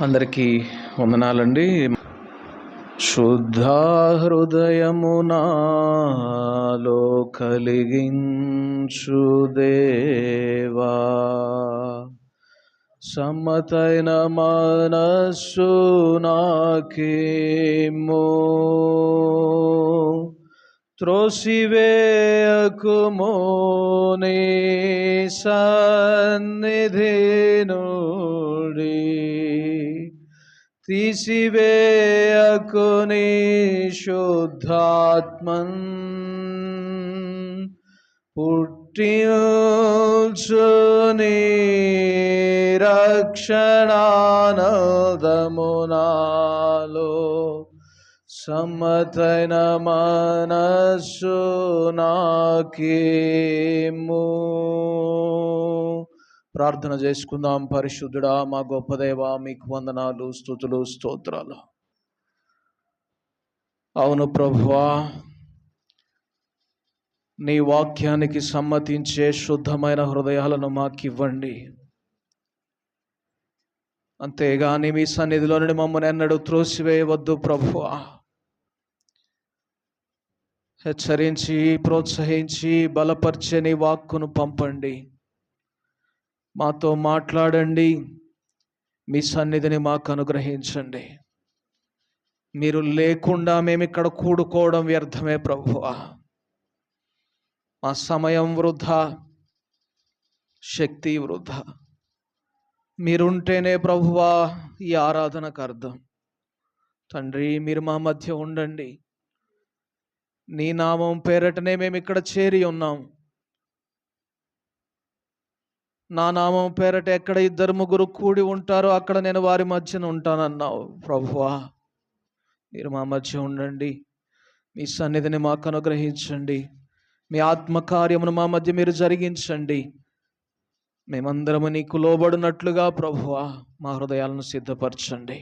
అందరికీ వందనాలండి. శుద్ధ హృదయము నాలో కలిగించు దేవా, సమ్మతైన మనస్సు నాకేమో, త్రోసివేయకుమో నీ సన్నిధి నుండి, తీసివేయకు నీ శుద్ధాత్మన్, పుట్టించు నీ రక్షణానందము నాలో, సమ్మతైన మనస్సు నాకేమో. ప్రార్థన చేసుకుందాం. పరిశుద్ధుడా, మా గొప్ప దేవా, మీకు వందనాలు, స్తుతులు, స్తోత్రాలు. అవును ప్రభువా, నీ వాక్యానికి సమ్మతించే శుద్ధమైన హృదయాలను మాకివ్వండి. అంతేగాని మీ సన్నిధిలో నుండి మమ్మల్ని ఎన్నడూ త్రోసివేయవద్దు ప్రభువా. హెచ్చరించి, ప్రోత్సహించి, బలపరిచే నీ వాక్కును పంపండి. మాతో మాట్లాడండి. మీ సన్నిధిని మాకు అనుగ్రహించండి. మీరు లేకుండా మేము ఇక్కడ కూడుకోవడం వ్యర్థమే ప్రభువా. మా సమయం వృధా, శక్తి వృధా. మీరుంటేనే ప్రభువా ఈ ఆరాధనకు అర్థం. తండ్రి, మీరు మా మధ్య ఉండండి. నీ నామం పేరటనే మేము ఇక్కడ చేరి ఉన్నాం. నా నామం పేరట ఎక్కడ 2-3 కూడి ఉంటారో అక్కడ నేను వారి మధ్యన ఉంటానన్నావు ప్రభువా. మీరు మా మధ్య ఉండండి. మీ సన్నిధిని మాకు అనుగ్రహించండి. మీ ఆత్మకార్యమును మా మధ్య మీరు జరిగించండి. మేమందరము నీకు లోబడినట్లుగా ప్రభువా మా హృదయాలను సిద్ధపరచండి.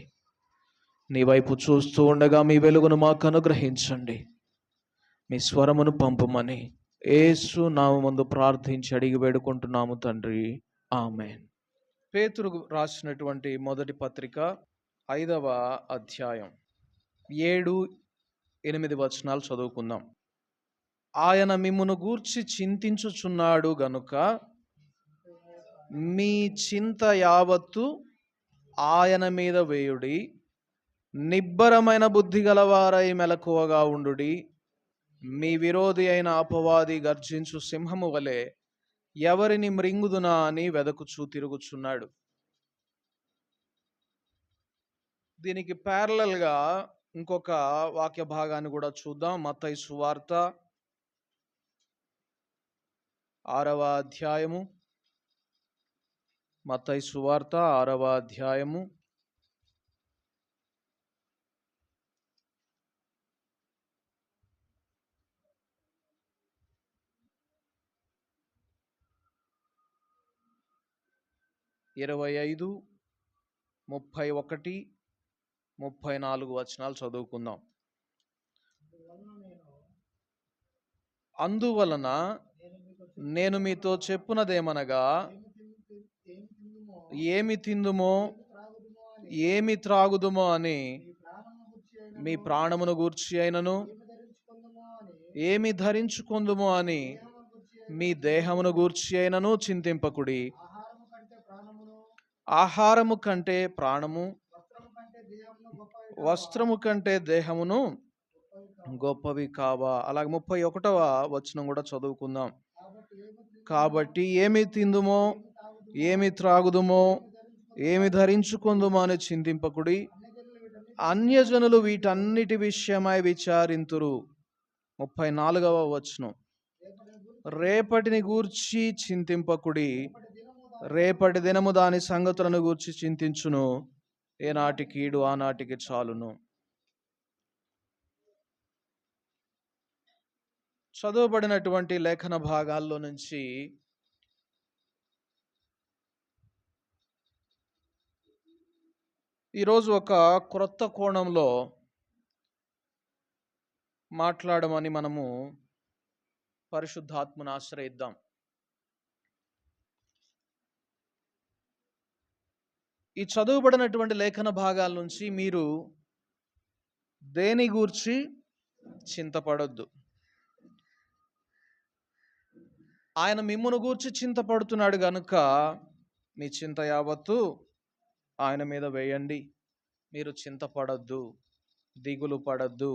నీ వైపు చూస్తూ ఉండగా మీ వెలుగును మాకు అనుగ్రహించండి. మీ స్వరమును పంపమని యేసు నామమునందు ప్రార్థించి అడిగి వేడుకుంటున్నాము తండ్రి, ఆమేన్. పేతురు రాసినటువంటి మొదటి పత్రిక 5వ అధ్యాయం 7-8 వచనాలు చదువుకుందాం. ఆయన మిమ్మును గూర్చి చింతించుచున్నాడు గనుక మీ చింత యావత్తు ఆయన మీద వేయుడి. నిబ్బరమైన బుద్ధి గలవారై మెలకువగా ఉండుడి. మీ విరోధి అయిన అపవాది గర్జించు సింహము వలె ఎవరిని మృంగుదునా అని వెదకుచూ తిరుగుచున్నాడు. దీనికి ప్యారలల్గా ఇంకొక వాక్య భాగాన్ని కూడా చూద్దాం. మత్తయి సువార్త 6వ అధ్యాయము. మత్తయి సువార్త 6వ అధ్యాయము 25, 31, 34 వచనాలు చదువుకుందాం. అందువలన నేను మీతో చెప్పునదేమనగా, ఏమి తిందుమో ఏమి త్రాగుదుమో అని మీ ప్రాణమును గూర్చి అయినను, ఏమి ధరించుకొందుమో అని మీ దేహమును గూర్చి అయినను చింతింపకుడి. ఆహారము కంటే ప్రాణము, వస్త్రము కంటే దేహమును గొప్పవి కావా. అలాగే 31వ వచనం కూడా చదువుకుందాం. కాబట్టి ఏమి తిందుమో ఏమి త్రాగుదుమో ఏమి ధరించుకుందుమో అని చింతింపకుడి. అన్యజనులు వీటన్నిటి విషయమై విచారింతురు. 34వ వచనం, రేపటిని గూర్చి చింతింపకుడి. రేపటి దినము దాని సంగతులను గూర్చి చింతించును. ఏనాటి కీడు ఆనాటికి చాలును. చదువుబడినటువంటి లేఖన భాగాల్లో నుంచి ఈరోజు ఒక క్రొత్త కోణంలో మాట్లాడమని మనము పరిశుద్ధాత్మను ఆశ్రయిద్దాం. ఈ చదువుబడినటువంటి లేఖన భాగాల నుంచి మీరు దేని గూర్చి చింతపడొద్దు. ఆయన మిమ్మును గూర్చి చింతపడుతున్నాడు గనుక మీ చింత యావత్తు ఆయన మీద వేయండి. మీరు చింతపడొద్దు, దిగులు పడొద్దు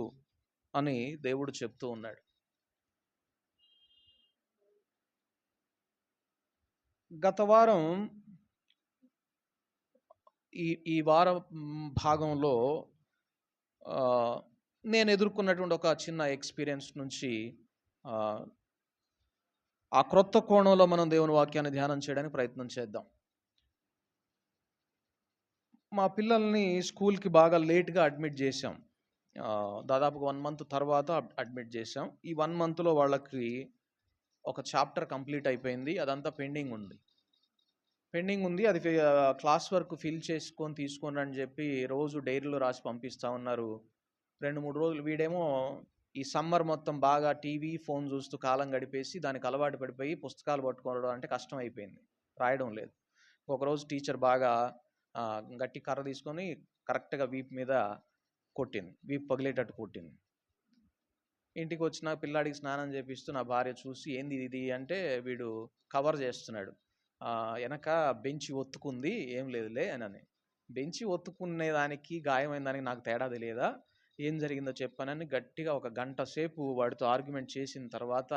అని దేవుడు చెప్తూ ఉన్నాడు. గత వారం ఈ వారం భాగంలో నేను ఎదుర్కొన్నటువంటి ఒక చిన్న ఎక్స్పీరియన్స్ నుంచి ఆ క్రొత్త కోణంలో మనం దేవుని వాక్యాన్ని ధ్యానం చేయడానికి ప్రయత్నం చేద్దాం. మా పిల్లల్ని స్కూల్కి బాగా లేట్గా అడ్మిట్ చేశాం. దాదాపుగా 1 మంత్ తర్వాత అడ్మిట్ చేశాం. ఈ 1 మంత్లో వాళ్ళకి ఒక చాప్టర్ కంప్లీట్ అయిపోయింది. అదంతా పెండింగ్ ఉంది. అది క్లాస్ వర్క్ ఫిల్ చేసుకొని తీసుకోండి అని చెప్పి రోజు డైరీలో రాసి పంపిస్తూ ఉన్నారు. 2-3 రోజులు వీడేమో ఈ సమ్మర్ మొత్తం బాగా టీవీ, ఫోన్ చూస్తూ కాలం గడిపేసి దానికి అలవాటు పడిపోయి పుస్తకాలు పట్టుకోవడం అంటే కష్టం అయిపోయింది, రాయడం లేదు. ఒకరోజు టీచర్ బాగా గట్టి కర్ర తీసుకొని కరెక్ట్గా వీపు మీద కొట్టింది, వీపు పగిలేటట్టు కొట్టింది. ఇంటికి వచ్చిన పిల్లాడికి స్నానం చేపిస్తూ నా భార్య చూసి ఏంది ఇది అంటే వీడు కవర్ చేస్తున్నాడు. వెనక బెంచి ఒత్తుకుంది, ఏం లేదులే అని. బెంచి ఒత్తుకునే దానికి గాయమైన దానికి నాకు తేడా తెలియదా, ఏం జరిగిందో చెప్పానని గట్టిగా 1 గంట సేపు వాడితో ఆర్గ్యుమెంట్ చేసిన తర్వాత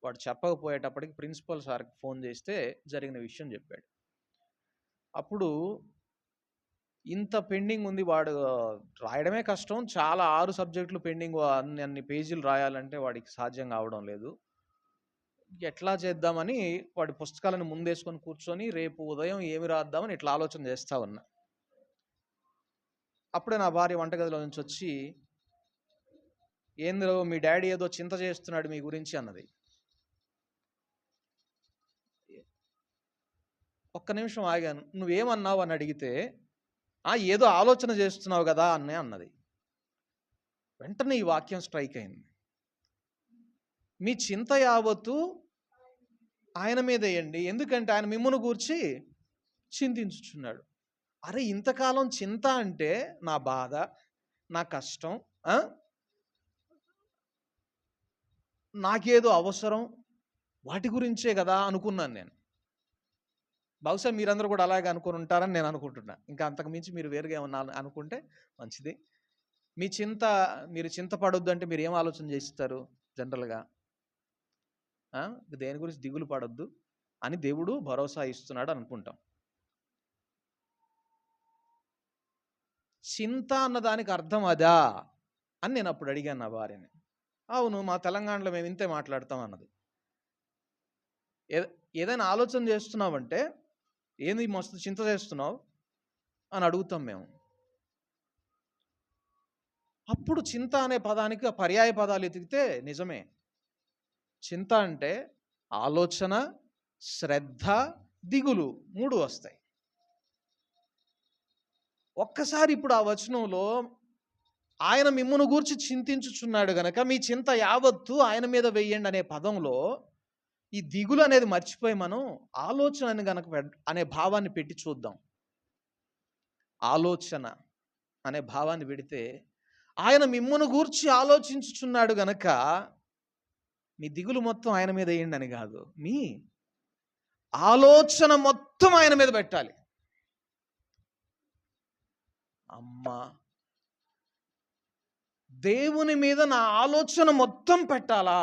వాడు చెప్పకపోయేటప్పటికి ప్రిన్సిపల్ సార్కి ఫోన్ చేస్తే జరిగిన విషయం చెప్పాడు. అప్పుడు ఇంత పెండింగ్ ఉంది, వాడు రాయడమే కష్టం, చాలా 6 సబ్జెక్టులు పెండింగ్, అన్ని పేజీలు రాయాలంటే వాడికి సాధ్యం కావడం లేదు. ఎట్లా చేద్దామని వాడి పుస్తకాలను ముందేసుకొని కూర్చొని రేపు ఉదయం ఏమి రాద్దామని ఇట్లా ఆలోచన చేస్తూ ఉన్నా. అప్పుడే నా భార్య వంటగదిలో నుంచి వచ్చి, ఏందో మీ డాడీ ఏదో చింత చేస్తున్నాడు మీ గురించి అన్నది. ఒక్క నిమిషం ఆగాను. నువ్వేమన్నావు అని అడిగితే, ఏదో ఆలోచన చేస్తున్నావు కదా అన్నది. వెంటనే ఈ వాక్యం స్ట్రైక్ అయింది. మీ చింత యావత్తు ఆయన మీద వేయండి, ఎందుకంటే ఆయన మిమ్మును గూర్చి చింతించుచున్నాడు. అరే, ఇంతకాలం చింత అంటే నా బాధ, నా కష్టం, నాకేదో అవసరం, వాటి గురించే కదా అనుకున్నాను నేను. బహుశా మీరందరూ కూడా అలాగే అనుకుని ఉంటారని నేను అనుకుంటున్నా. ఇంకా అంతకుమించి మీరు వేరుగా ఏమన్నా అనుకుంటే మంచిది. మీరు చింతపడొద్దు అంటే మీరు ఏం ఆలోచన చేస్తారు జనరల్గా? దేని గురించి దిగులు పడొద్దు అని దేవుడు భరోసా ఇస్తున్నాడు అనుకుంటాం. చింత అన్నదానికి అర్థం అదా అని నేను అప్పుడు అడిగాను నా భార్యని. అవును, మా తెలంగాణలో మేము ఇంతే మాట్లాడతాం అన్నది. ఏదైనా ఆలోచన చేస్తున్నావంటే ఏంది మస్తు చింత చేస్తున్నావు అని అడుగుతాం మేము. అప్పుడు చింత అనే పదానికి పర్యాయ పదాలు ఎతికితే నిజమే, చింత అంటే ఆలోచన, శ్రద్ధ, దిగులు 3 వస్తాయి. ఒక్కసారి ఇప్పుడు ఆ వచనంలో ఆయన మిమ్మును గూర్చి చింతించుచున్నాడు గనక మీ చింత యావత్తు ఆయన మీద వెయ్యండి అనే పదంలో ఈ దిగులు అనేది మర్చిపోయి మనం ఆలోచన అనే భావాన్ని పెట్టి చూద్దాం. ఆలోచన అనే భావాన్ని పెడితే ఆయన మిమ్మును గూర్చి ఆలోచించుచున్నాడు గనక మీ దిగులు మొత్తం ఆయన మీద వేయండి అని కాదు, మీ ఆలోచన మొత్తం ఆయన మీద పెట్టాలి. అమ్మా, దేవుని మీద నా ఆలోచన మొత్తం పెట్టాలా?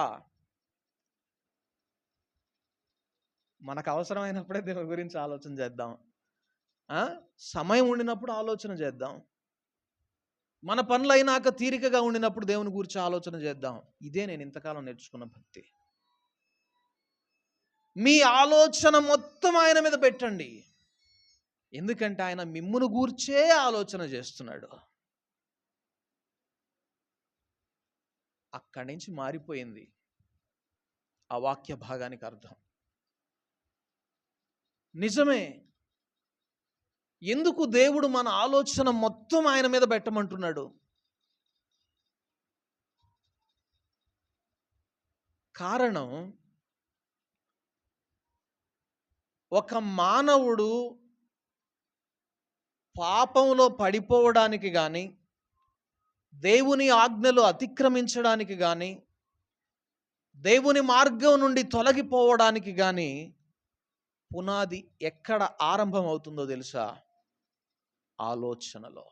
మనకు అవసరమైనప్పుడే దేవుని గురించి ఆలోచన చేద్దాం, సమయం ఉండినప్పుడు ఆలోచన చేద్దాం, మన పనులు అయినాక తీరికగా ఉండినప్పుడు దేవుని గురించి ఆలోచన చేద్దాం. ఇదే నేను ఇంతకాలం నేర్చుకున్న భక్తి. మీ ఆలోచన మొత్తం ఆయన మీద పెట్టండి, ఎందుకంటే ఆయన మిమ్మును గూర్చే ఆలోచన చేస్తున్నాడు. అక్కడి నుంచి మారిపోయింది ఆ వాక్య భాగానికి అర్థం. నిజమే, ఎందుకు దేవుడు మన ఆలోచన మొత్తం ఆయన మీద పెట్టమంటున్నాడు? కారణం, ఒక మానవుడు పాపంలో పడిపోవడానికి కానీ, దేవుని ఆజ్ఞలు అతిక్రమించడానికి కానీ, దేవుని మార్గం నుండి తొలగిపోవడానికి కానీ పునాది ఎక్కడ ఆరంభం అవుతుందో తెలుసా? ఆలోచనలో.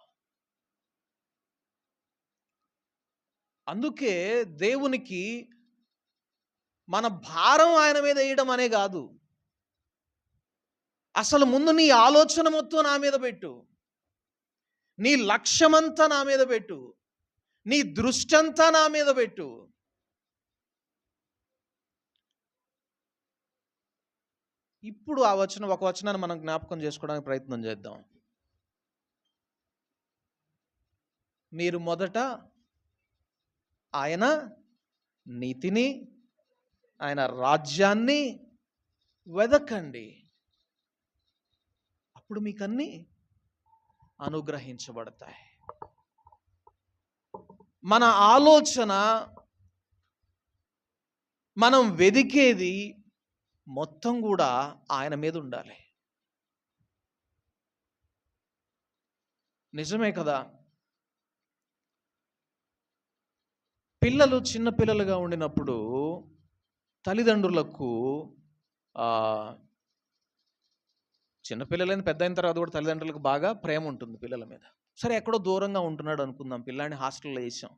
అందుకే దేవునికి మన భారం ఆయన మీద వేయడం అనే కాదు, అసలు ముందు నీ ఆలోచన మొత్తం నా మీద పెట్టు, నీ లక్ష్యమంతా నా మీద పెట్టు, నీ దృష్టంతా నా మీద పెట్టు. ఇప్పుడు ఒక వచనాన్ని మనం జ్ఞాపకం చేసుకోవడానికి ప్రయత్నం చేద్దాం. మీరు మొదట ఆయన నీతిని, ఆయన రాజ్యాన్ని వెదకండి, అప్పుడు మీకు అన్నీ అనుగ్రహించబడతాయి. మన ఆలోచన, మనం వెదికేది మొత్తం కూడా ఆయన మీద ఉండాలి. నిజమే కదా? పిల్లలు చిన్న పిల్లలుగా ఉండినప్పుడు తల్లిదండ్రులకు చిన్నపిల్లలైన పెద్ద అయిన తర్వాత కూడా తల్లిదండ్రులకు బాగా ప్రేమ ఉంటుంది పిల్లల మీద. సరే, ఎక్కడో దూరంగా ఉంటున్నాడు అనుకుందాం, పిల్లాడిని హాస్టల్లో వేసాం.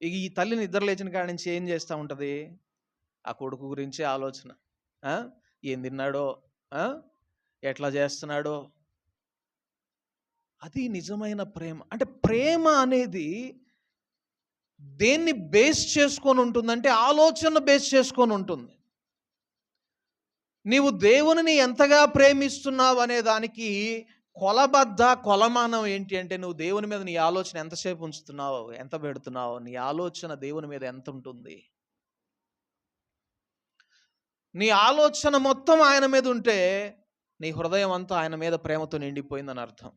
ఇక ఈ తల్లి నిద్ర లేచిన కాడి నుంచి ఏం చేస్తూ ఉంటుంది? ఆ కొడుకు గురించే ఆలోచన. ఏం తిన్నాడో, ఎట్లా చేస్తున్నాడో. అది నిజమైన ప్రేమ. అంటే ప్రేమ అనేది దేన్ని బేస్ చేసుకొని ఉంటుందంటే ఆలోచన బేస్ చేసుకొని ఉంటుంది. నీవు దేవునిని ఎంతగా ప్రేమిస్తున్నావు అనే దానికి కొలమానం ఏంటి అంటే, నువ్వు దేవుని మీద నీ ఆలోచన ఎంతసేపు ఉంచుతున్నావు, ఎంత పెడుతున్నావు, నీ ఆలోచన దేవుని మీద ఎంత ఉంటుంది. నీ ఆలోచన మొత్తం ఆయన మీద ఉంటే నీ హృదయం అంతా ఆయన మీద ప్రేమతో నిండిపోయిందని అర్థం.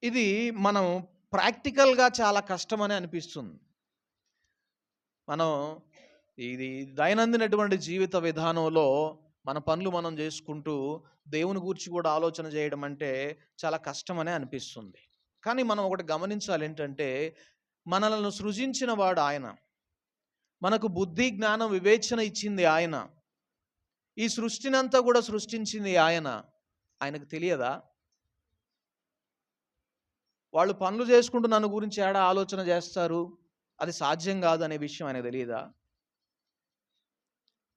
ఇది మనం ప్రాక్టికల్గా చాలా కష్టమని అనిపిస్తుంది. మనం ఇది దైనందినటువంటి జీవిత విధానంలో మన పనులు మనం చేసుకుంటూ దేవుని గురించి కూడా ఆలోచన చేయడం అంటే చాలా కష్టమనే అనిపిస్తుంది. కానీ మనం ఒకటి గమనించాలి, ఏంటంటే మనలను సృజించిన వాడు ఆయన, మనకు బుద్ధి, జ్ఞానం, వివేచన ఇచ్చింది ఆయన, ఈ సృష్టినంతా కూడా సృష్టించింది ఆయన. ఆయనకు తెలియదా? వాళ్ళు పనులు చేసుకుంటూ నన్ను గురించి ఏడా ఆలోచన చేస్తారు, అది సాధ్యం కాదు అనే విషయం ఆయనకు తెలియదా?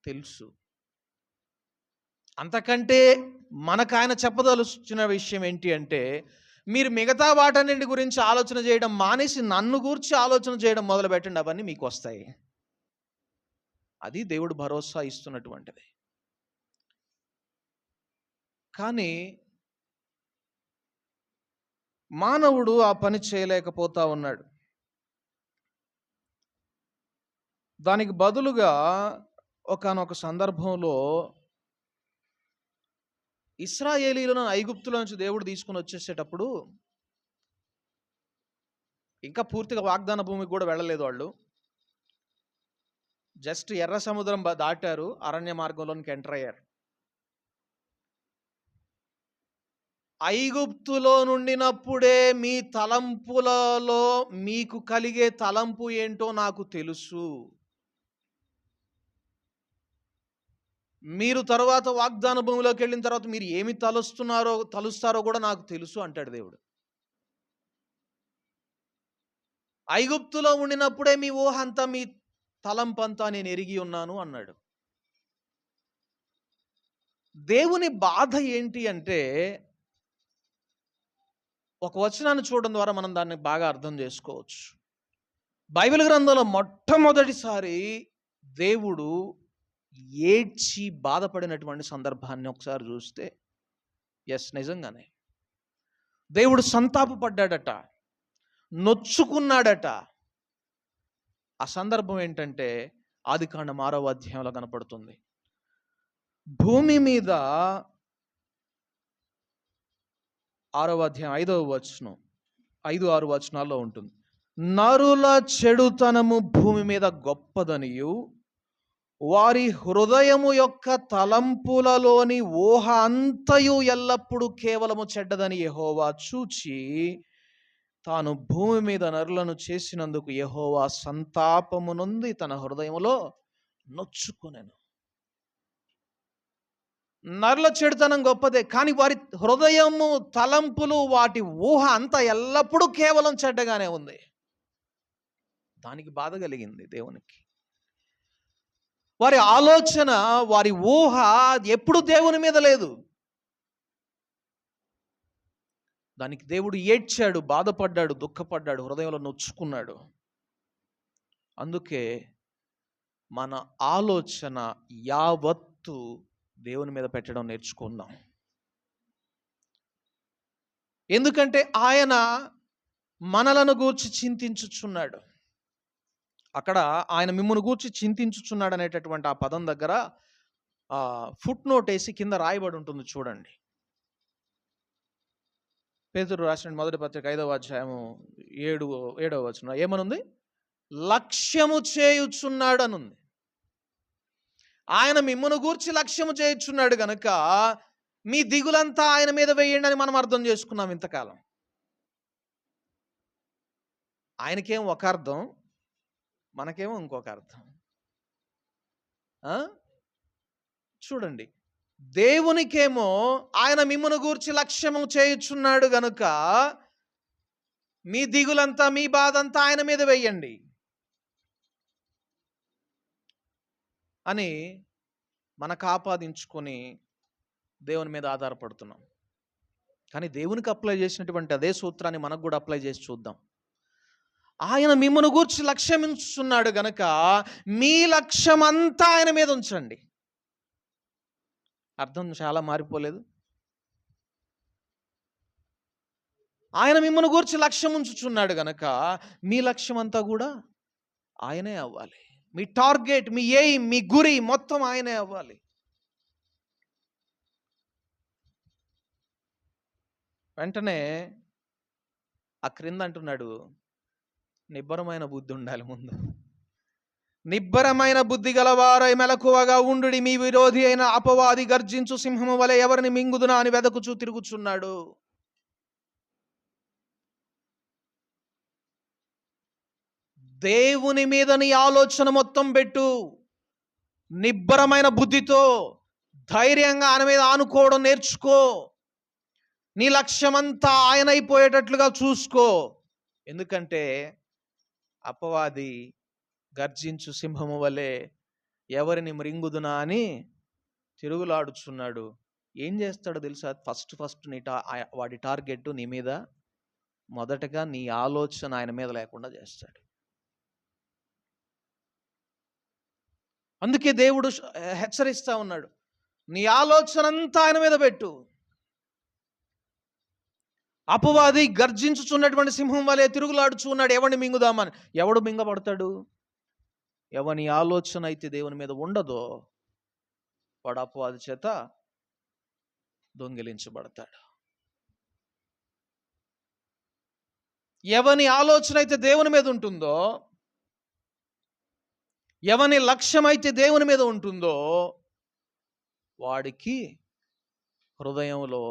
తెలుసు. అంతకంటే మనకు ఆయన చెప్పదలుచున్న విషయం ఏంటి అంటే, మీరు మిగతా వాటన్నింటి గురించి ఆలోచన చేయడం మానేసి నన్ను గురించి ఆలోచన చేయడం మొదలు పెట్టండి, అవన్నీ మీకు వస్తాయి. అది దేవుడు భరోసా ఇస్తున్నటువంటిది. కానీ మానవుడు ఆ పని చేయలేకపోతా ఉన్నాడు. దానికి బదులుగా ఒకానొక సందర్భంలో ఇశ్రాయేలీయులను ఐగుప్తులో నుంచి దేవుడు తీసుకుని వచ్చేసేటప్పుడు, ఇంకా పూర్తిగా వాగ్దాన భూమికి కూడా వెళ్ళలేదు వాళ్ళు, జస్ట్ ఎర్ర సముద్రం దాటారు, అరణ్య మార్గంలోనికి ఎంటర్ అయ్యారు. ఐగుప్తులో నుండినప్పుడే మీ తలంపులలో మీకు కలిగే తలంపు ఏంటో నాకు తెలుసు, మీరు తర్వాత వాగ్దాన భూమిలోకి వెళ్ళిన తర్వాత మీరు ఏమి తలుస్తారో కూడా నాకు తెలుసు అంటాడు దేవుడు. ఐగుప్తులో ఉండినప్పుడే మీ ఊహ అంతా, మీ తలంపంతా నేను ఎరిగి ఉన్నాను అన్నాడు. దేవుని బాధ ఏంటి అంటే, ఒక వచనాన్ని చూడడం ద్వారా మనం దాన్ని బాగా అర్థం చేసుకోవచ్చు. బైబిల్ గ్రంథంలో మొట్టమొదటిసారి దేవుడు ఏడ్చి బాధపడినటువంటి సందర్భాన్ని ఒకసారి చూస్తే, నిజంగానే దేవుడు సంతాపపడ్డాడట, నొచ్చుకున్నాడట. ఆ సందర్భం ఏంటంటే ఆదికాండం 6వ అధ్యాయంలో కనపడుతుంది. భూమి మీద 6వ అధ్యాయం 5వ వచనం, 5-6 వచనాల్లో ఉంటుంది. నరుల చెడుతనము భూమి మీద గొప్పదనియు వారి హృదయము యొక్క తలంపులలోని ఊహ అంతయు ఎల్లప్పుడూ కేవలము చెడ్డదని యెహోవా చూచి తాను భూమి మీద నరులను చేసినందుకు యెహోవా సంతాపము నొంది తన హృదయములో నొచ్చుకొనెను. నరుల చెడుతనం గొప్పదే, కానీ వారి హృదయము తలంపులు వాటి ఊహ అంతా ఎల్లప్పుడూ కేవలం చెడ్డగానే ఉంది. దానికి బాధ కలిగింది దేవునికి. వారి ఆలోచన, వారి ఊహ ఎప్పుడు దేవుని మీద లేదు. దానికి దేవుడు ఏడ్చాడు, బాధపడ్డాడు, దుఃఖపడ్డాడు, హృదయంలో నొచ్చుకున్నాడు. అందుకే మన ఆలోచన యావత్తు దేవుని మీద పెట్టడం నేర్చుకుందాం. ఎందుకంటే ఆయన మనలను గూర్చి చింతించుచున్నాడు. అక్కడ ఆయన మిమ్మును గూర్చి చింతించుచున్నాడు అనేటటువంటి ఆ పదం దగ్గర ఫుట్ నోట్ వేసి కింద రాయబడి ఉంటుంది చూడండి. పేతురు రాసిన మొదటి పత్రిక 5వ అధ్యాయము 7వ వచనం ఏమనుంది? లక్ష్యము చేయుచున్నాడు అనుంది. ఆయన మిమ్మును గూర్చి లక్ష్యము చేయుచున్నాడు గనుక మీ దిగులంతా ఆయన మీద వేయండి అని మనం అర్థం చేసుకున్నాం ఇంతకాలం. ఆయనకేం ఒక అర్థం, మనకేమో ఇంకొక అర్థం. చూడండి, దేవునికేమో ఆయన మిమ్మును గూర్చి లక్ష్యము చేయుచున్నాడు గనుక మీ దిగులంతా, మీ బాధంతా ఆయన మీద వేయండి అని మనకు ఆపాదించుకొని దేవుని మీద ఆధారపడుతున్నాం. కానీ దేవునికి అప్లై చేసినటువంటి అదే సూత్రాన్ని మనకు కూడా అప్లై చేసి చూద్దాం. ఆయన మిమ్మును గూర్చి లక్ష్యమించుచున్నాడు గనక మీ లక్ష్యం అంతా ఆయన మీద ఉంచండి. అర్థం చాలా మారిపోలేదు. ఆయన మిమ్మును గూర్చి లక్ష్యం ఉంచుచున్నాడు గనక మీ లక్ష్యం అంతా కూడా ఆయనే అవ్వాలి. మీ టార్గెట్, మీ ఎయిమ్, మీ గురి మొత్తం ఆయనే అవ్వాలి. వెంటనే ఆ క్రింద అంటున్నాడు, నిబ్బరమైన బుద్ధి ఉండాలి ముందు. నిబ్బరమైన బుద్ధి గలవారై మెలకువగా ఉండుడి. మీ విరోధి అయిన అపవాది గర్జించు సింహము వలె ఎవరిని మింగుదునా అని వెదకుచూ తిరుగుచున్నాడు. దేవుని మీద నీ ఆలోచన మొత్తం పెట్టు. నిబ్బరమైన బుద్ధితో ధైర్యంగా ఆయన మీద ఆనుకోవడం నేర్చుకో. నీ లక్ష్యమంతా ఆయన అయిపోయేటట్లుగా చూసుకో. ఎందుకంటే అపవాది గర్జించు సింహము వలె ఎవరిని మృంగుదునా అని తిరుగులాడుచున్నాడు. ఏం చేస్తాడో తెలుసా? ఫస్ట్ వాడి టార్గెట్ నీ మీద, మొదటగా నీ ఆలోచన ఆయన మీద లేకుండా చేస్తాడు. అందుకే దేవుడు హెచ్చరిస్తా ఉన్నాడు, నీ ఆలోచన అంతా ఆయన మీద పెట్టు. అపవాది గర్జించుచున్నటువంటి సింహం వలె తిరుగులాడుచు ఉన్నాడు, ఎవరిని మింగుదామని. ఎవడు మింగబడతాడు? ఎవని ఆలోచన అయితే దేవుని మీద ఉండదో వాడు అపవాది చేత దొంగిలించబడతాడు. ఎవని ఆలోచన అయితే దేవుని మీద ఉంటుందో, ఎవని లక్ష్యం అయితే దేవుని మీద ఉంటుందో వాడికి హృదయంలో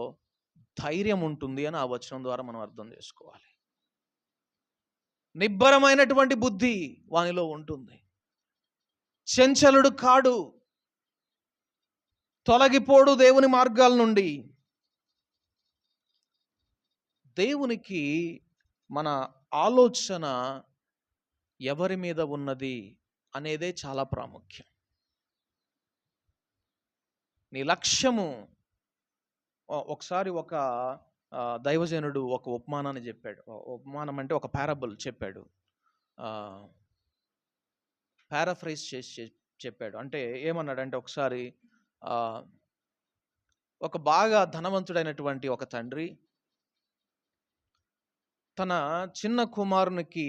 ధైర్యం ఉంటుంది అని ఆ వచనం ద్వారా మనం అర్థం చేసుకోవాలి. నిబ్బరమైనటువంటి బుద్ధి వానిలో ఉంటుంది. చంచలుడు కాడు, తొలగిపోడు దేవుని మార్గాల నుండి. దేవునికి మన ఆలోచన ఎవరి మీద ఉన్నది అనేదే చాలా ప్రాముఖ్యం. నీ లక్ష్యము. ఒకసారి ఒక దైవజనుడు ఒక ఉపమానాన్ని చెప్పాడు. ఉపమానం అంటే ఒక పారబుల్ చెప్పాడు, పారాఫ్రైజ్ చేసి చెప్పాడు. అంటే ఏమన్నాడంటే, ఒకసారి ఒక బాగా ధనవంతుడైనటువంటి ఒక తండ్రి తన చిన్న కుమారునికి,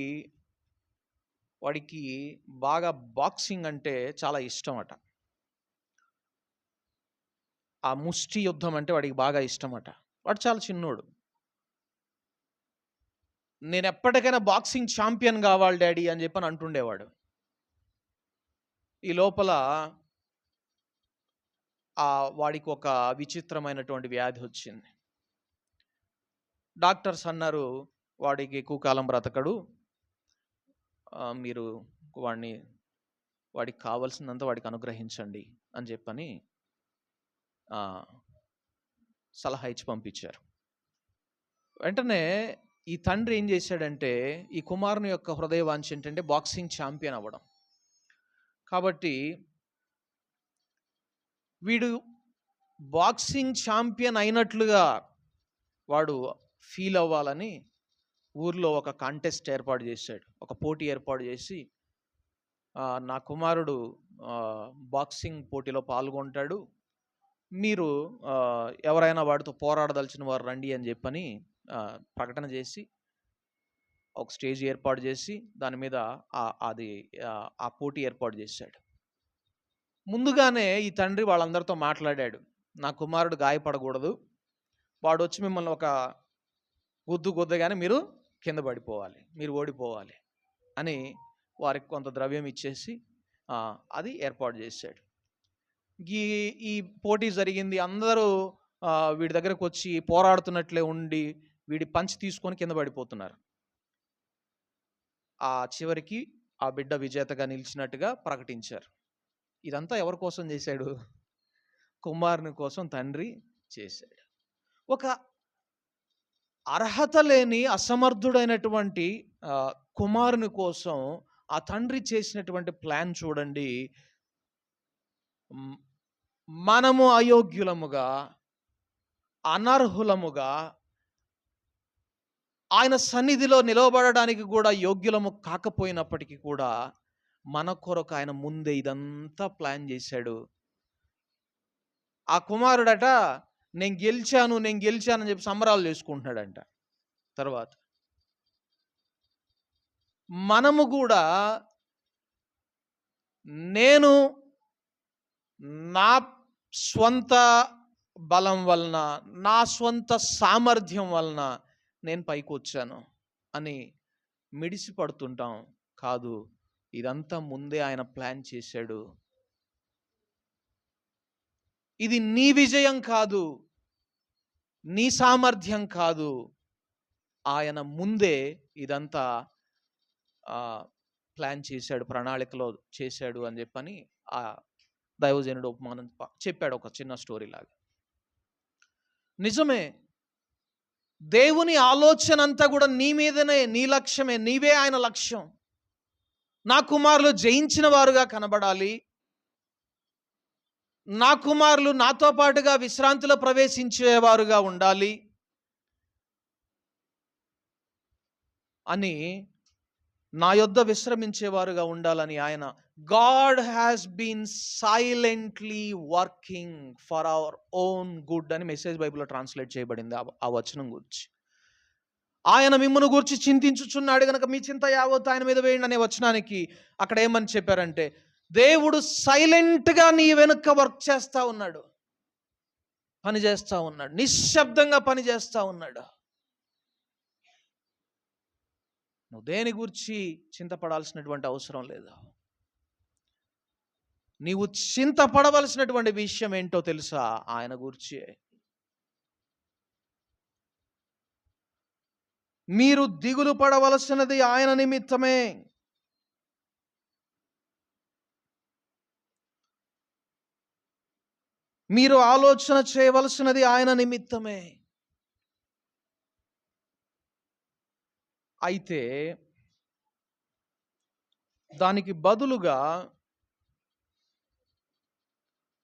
వాడికి బాగా బాక్సింగ్ అంటే చాలా ఇష్టం అట. ఆ ముష్టి యుద్ధం అంటే వాడికి బాగా ఇష్టం అట. వాడు చాలా చిన్నోడు. నేను ఎప్పటికైనా బాక్సింగ్ ఛాంపియన్ కావాలి డాడీ అని చెప్పని అంటుండేవాడు. ఈ లోపల వాడికి ఒక విచిత్రమైనటువంటి వ్యాధి వచ్చింది. డాక్టర్స్ అన్నారు, వాడికి ఎక్కువ కాలం బ్రతకడు, మీరు వాడికి కావాల్సినంత వాడికి అనుగ్రహించండి అని చెప్పని సలహా ఇచ్చి పంపించారు. వెంటనే ఈ తండ్రి ఏం చేశాడంటే, ఈ కుమారుని యొక్క హృదయ వాంఛ ఏంటంటే బాక్సింగ్ ఛాంపియన్ అవ్వడం. కాబట్టి వీడు బాక్సింగ్ ఛాంపియన్ అయినట్లుగా వాడు ఫీల్ అవ్వాలని ఊర్లో ఒక కాంటెస్ట్ ఏర్పాటు చేశాడు, ఒక పోటీ ఏర్పాటు చేసి, నా కుమారుడు బాక్సింగ్ పోటీలో పాల్గొంటాడు, మీరు ఎవరైనా వాడితో పోరాడదలిచిన వారు రండి అని చెప్పని ప్రకటన చేసి ఒక స్టేజ్ ఏర్పాటు చేసి దాని మీద ఆ పోటీ ఏర్పాటు చేశాడు. ముందుగానే ఈ తండ్రి వాళ్ళందరితో మాట్లాడాడు, నా కుమారుడు గాయపడకూడదు, వాడు వచ్చి మిమ్మల్ని ఒక గుద్దగానే మీరు కింద పడిపోవాలి, మీరు ఓడిపోవాలి అని వారికి కొంత ద్రవ్యం ఇచ్చేసి అది ఏర్పాటు చేశాడు. ఈ పోటీ జరిగింది. అందరూ వీడి దగ్గరకు వచ్చి పోరాడుతున్నట్లే ఉండి వీడి పంచి తీసుకొని కింద పడిపోతున్నారు. చివరికి ఆ బిడ్డ విజేతగా నిలిచినట్టుగా ప్రకటించారు. ఇదంతా ఎవరి కోసం చేశాడు? కుమారుని కోసం తండ్రి చేశాడు. ఒక అర్హత లేని అసమర్థుడైనటువంటి కుమారుని కోసం ఆ తండ్రి చేసినటువంటి ప్లాన్ చూడండి. మనము అయోగ్యులముగా, అనర్హులముగా, ఆయన సన్నిధిలో నిలవబడడానికి కూడా యోగ్యులము కాకపోయినప్పటికీ కూడా మన కొరకు ఆయన ముందే ఇదంతా ప్లాన్ చేశాడు. ఆ కుమారుడట నేను గెలిచాను అని చెప్పి సంబరాలు చేసుకుంటున్నాడంట. తర్వాత మనము కూడా నేను నా స్వంత బలం వలన, నా స్వంత సామర్థ్యం వలన నేను పైకి వచ్చాను అని మిడిసి పడుతుంటాం. కాదు, ఇదంతా ముందే ఆయన ప్లాన్ చేశాడు. ఇది నీ విజయం కాదు, నీ సామర్థ్యం కాదు, ఆయన ముందే ఇదంతా ప్లాన్ చేశాడు, ప్రణాళికలో చేశాడు అని చెప్పని ఆ దైవజనుడు ఉపమానం చెప్పాడు, ఒక చిన్న స్టోరీ లాగా. నిజమే, దేవుని ఆలోచన అంతా కూడా నీ మీదనే, నీ లక్ష్యమే, నీవే ఆయన లక్ష్యం. నా కుమారులు జయించిన వారుగా కనబడాలి, నా కుమారులు నాతో పాటుగా విశ్రాంతిలో ప్రవేశించేవారుగా ఉండాలి అని, నా యొద్ద విశ్రమించేవారుగా ఉండాలని ఆయన, God has been silently working for our own good అని మెసేజ్ బైబిల్లో ట్రాన్స్లేట్ చేయబడింది ఆ వచనం గురించి. ఆయన మిమ్మును గురించి చింతించుచున్నాడు గనక మీ చింత యావత్తు ఆయన మీద వేయండి అనే వచనానికి అక్కడ ఏమని చెప్పారంటే, దేవుడు సైలెంట్గా నీ వెనుక వర్క్ చేస్తూ ఉన్నాడు, పని చేస్తూ ఉన్నాడు, నిశ్శబ్దంగా పని చేస్తూ ఉన్నాడు. నువ్వు దేని గురించి చింతపడాల్సినటువంటి అవసరం లేదు. నీవు చింతపడవలసినటువంటి విషయం ఏంటో తెలుసా? ఆయన గురించి. మీరు దిగులు పడవలసినది ఆయన నిమిత్తమే. మీరు ఆలోచన చేయవలసినది ఆయన నిమిత్తమే. అయితే దానికి బదులుగా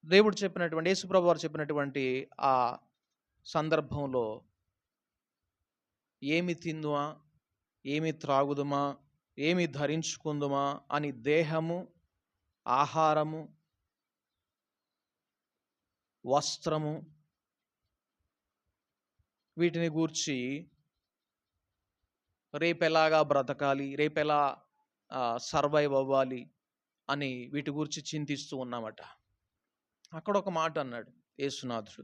దేవుడు చెప్పినటువంటి, యేసుప్రభు వారు చెప్పినటువంటి ఆ సందర్భంలో ఏమి తిందుమా, ఏమి త్రాగుదుమా, ఏమి ధరించుకుందుమా అని దేహము, ఆహారము, వస్త్రము, వీటిని గూర్చి రేపెలాగా బ్రతకాలి, రేపెలా సర్వైవ్ అవ్వాలి అని వీటి గురించి చింతిస్తూ ఉన్నామట. అక్కడ ఒక మాట అన్నాడు యేసునాథుడు,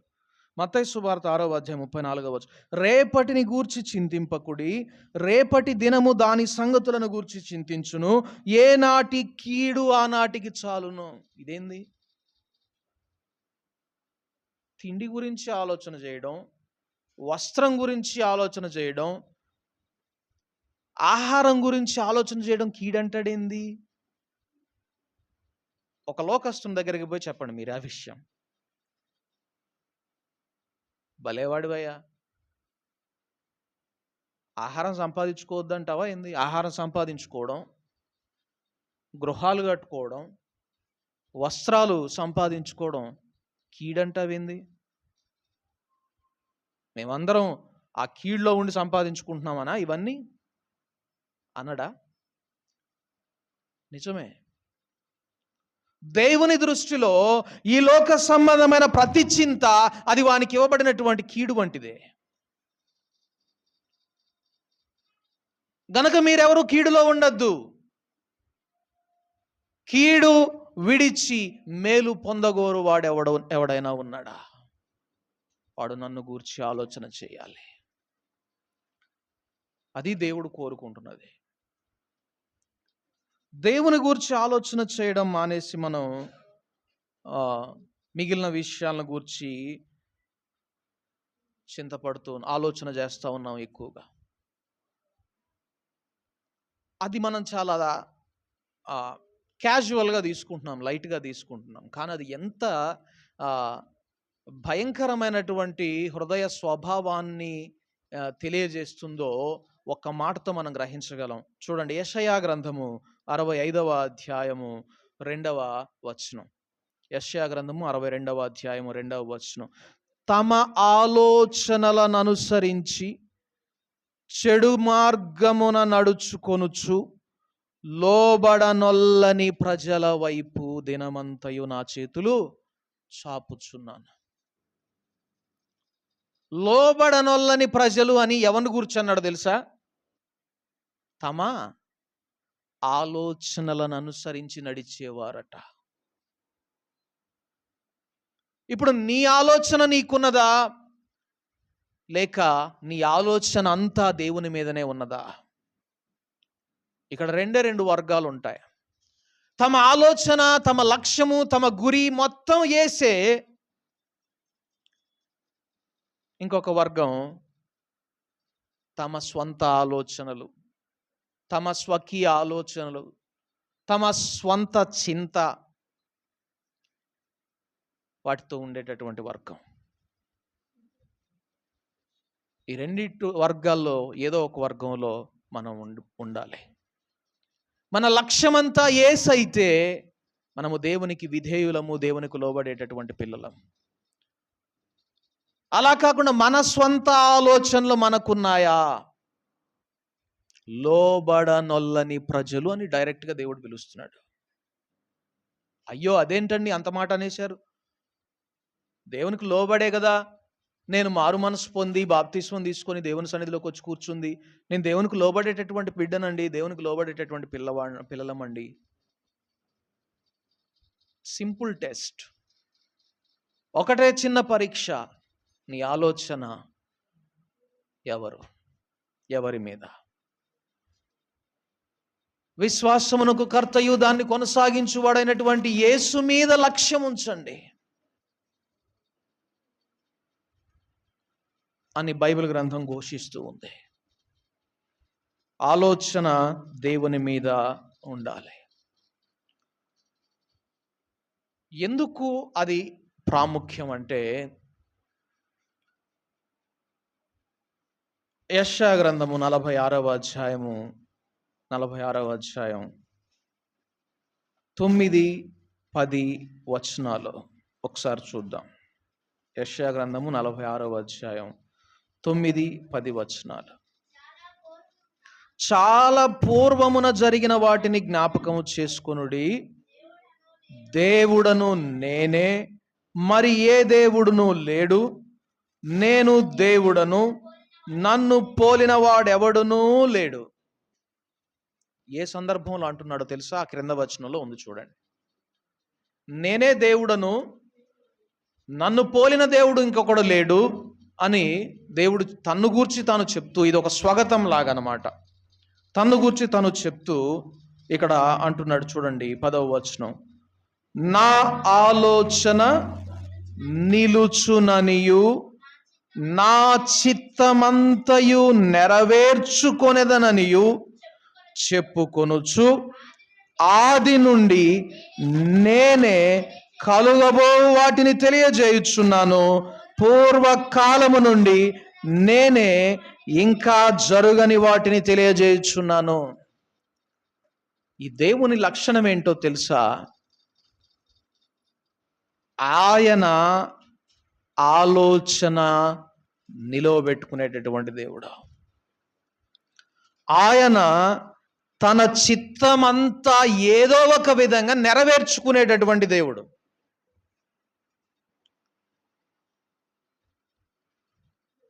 మత్తయి సువార్త 6వ అధ్యాయం 34వ వచనం. రేపటిని గూర్చి చింతింపకుడి, రేపటి దినము దాని సంగతులను గూర్చి చింతించును, ఏనాటి కీడు ఆనాటికి చాలును. ఇదేంది? తిండి గురించి ఆలోచన చేయడం, వస్త్రం గురించి ఆలోచన చేయడం, ఆహారం గురించి ఆలోచన చేయడం కీడంటాడేంది? ఒక లోకస్తుని దగ్గరికి పోయి చెప్పండి మీరు ఆ విషయం. భలేవాడివయ్యా, ఆహారం సంపాదించుకోవద్దంటావా ఏంది? ఆహారం సంపాదించుకోవడం, గృహాలు కట్టుకోవడం, వస్త్రాలు సంపాదించుకోవడం కీడంటావేంది? మేమందరం ఆ కీడులో ఉండి సంపాదించుకుంటున్నామనా ఇవన్నీ అనడా? నిజమే. దేవుని దృష్టిలో ఈ లోక సంబంధమైన ప్రతి చింత అది వానికి ఇవ్వబడినటువంటి కీడు వంటిదే. గనక మీరెవరు కీడులో ఉండద్దు. కీడు విడిచి మేలు పొందగోరు ఎవడైనా ఉన్నాడా? వాడు నన్ను గూర్చి ఆలోచన చేయాలి. అది దేవుడు కోరుకుంటున్నది. దేవుని గూర్చి ఆలోచన చేయడం మానేసి మనం మిగిలిన విషయాలను గూర్చి చింతపడుతూ ఆలోచన చేస్తూ ఉన్నాం ఎక్కువగా. అది మనం చాలా క్యాజువల్గా తీసుకుంటున్నాం, లైట్గా తీసుకుంటున్నాం. కానీ అది ఎంత భయంకరమైనటువంటి హృదయ స్వభావాన్ని తెలియజేస్తుందో ఒక్క మాటతో మనం గ్రహించగలం. చూడండి, యెషయా గ్రంథము 65వ అధ్యాయము 2వ వచనం. యెషయా గ్రంథము 62వ అధ్యాయము 2వ వచనం. తమ ఆలోచనలను అనుసరించి చెడు మార్గమున నడుచుకొనుచు లోబడనొల్లని ప్రజల వైపు దినమంతయు నా చేతులు చాపుచున్నాను. లోబడనొల్లని ప్రజలు అని ఎవరిని కూర్చున్నాడు తెలుసా? తమ ఆలోచనలను అనుసరించి నడిచేవారట. ఇప్పుడు నీ ఆలోచన నీకున్నదా, లేక నీ ఆలోచన అంతా దేవుని మీదనే ఉన్నదా? ఇక్కడ రెండు వర్గాలు ఉంటాయి. తమ ఆలోచన, తమ లక్ష్యము, తమ గురి మొత్తం యేసే. ఇంకొక వర్గం తమ స్వంత ఆలోచనలు, తమ స్వకీయ ఆలోచనలు, తమ స్వంత చింత, వాటితో ఉండేటటువంటి వర్గం. ఈ రెండిటి వర్గాల్లో ఏదో ఒక వర్గంలో మనం ఉండాలి. మన లక్ష్యమంతా యేసైతే మనము దేవునికి విధేయులము, దేవునికి లోబడేటటువంటి పిల్లలము. అలా కాకుండా మన స్వంత ఆలోచనలు మనకున్నాయా? లోబడనొల్లని ప్రజలు అని డైరెక్ట్గా దేవుడు పిలుస్తున్నాడు. అయ్యో అదేంటండి అంత మాట అనేశారు? దేవునికి లోబడే కదా నేను మారు మనసు పొంది బాప్తిస్మం తీసుకొని దేవుని సన్నిధిలోకి వచ్చి కూర్చుంది. నేను దేవునికి లోబడేటటువంటి బిడ్డనండి, దేవునికి లోబడేటటువంటి పిల్లలమండి. సింపుల్ టెస్ట్, ఒకటే చిన్న పరీక్ష. నీ ఆలోచన ఎవరి మీద? విశ్వాసమునకు కర్తయు దాన్ని కొనసాగించువాడైనటువంటి యేసు మీద లక్ష్యం ఉంచండి అని బైబిల్ గ్రంథం ఘోషిస్తూ ఉంది. ఆలోచన దేవుని మీద ఉండాలి. ఎందుకు అది ప్రాముఖ్యం అంటే, యెషయా గ్రంథము 46వ అధ్యాయం 9-10 వచనాలు ఒకసారి చూద్దాం. యెషయా గ్రంథము 46వ అధ్యాయం 9-10 వచనాలు. చాలా పూర్వమున జరిగిన వాటిని జ్ఞాపకము చేసుకొనుడి. దేవుడను నేనే, మరి ఏ దేవుడును లేడు. నేను దేవుడను, నన్ను పోలిన వాడెవడునూ లేడు. ఏ సందర్భంలో అంటున్నాడో తెలుసా? ఆ క్రింద వచనంలో ఉంది చూడండి. నేనే దేవుడను, మరి ఏ దేవుడును లేడు. నేను దేవుడను, నన్ను పోలిన వాడెవడునూ లేడు. ఏ సందర్భంలో అంటున్నాడో తెలుసా? ఆ క్రింద వచనంలో ఉంది చూడండి. నేనే దేవుడను, మరి ఏ దేవుడును లేడు. నేను దేవుడను, నన్ను పోలిన వాడెవడునూ లేడు. ఏ సందర్భంలో అంటున్నాడో తెలుసా? ఆ క్రింద వచనంలో ఉంది చూడండి. నన్ను పోలిన దేవుడు ఇంకొకడు లేడు అని దేవుడు తన్ను గూర్చి తాను చెప్తూ, ఇది ఒక స్వాగతం లాగా అన్నమాట. తన్ను గూర్చి తను చెప్తూ ఇక్కడ అంటున్నాడు చూడండి 10వ వచనం, నా ఆలోచన నిలుచుననియు నా చిత్తమంతయు నెరవేర్చుకొనేదననియు చెప్పుకొనుచు ఆది నుండి నేనే కలుగబో వాటిని తెలియజేయుచున్నాను, పూర్వకాలము నుండి నేనే ఇంకా జరుగని వాటిని తెలియజేయుచున్నాను. ఈ దేవుని లక్షణం ఏంటో తెలుసా? ఆయన ఆలోచన నిలవబెట్టుకునేటటువంటి దేవుడు. ఆయన తన చిత్తమంతా ఏదో ఒక విధంగా నెరవేర్చుకునేటటువంటి దేవుడు.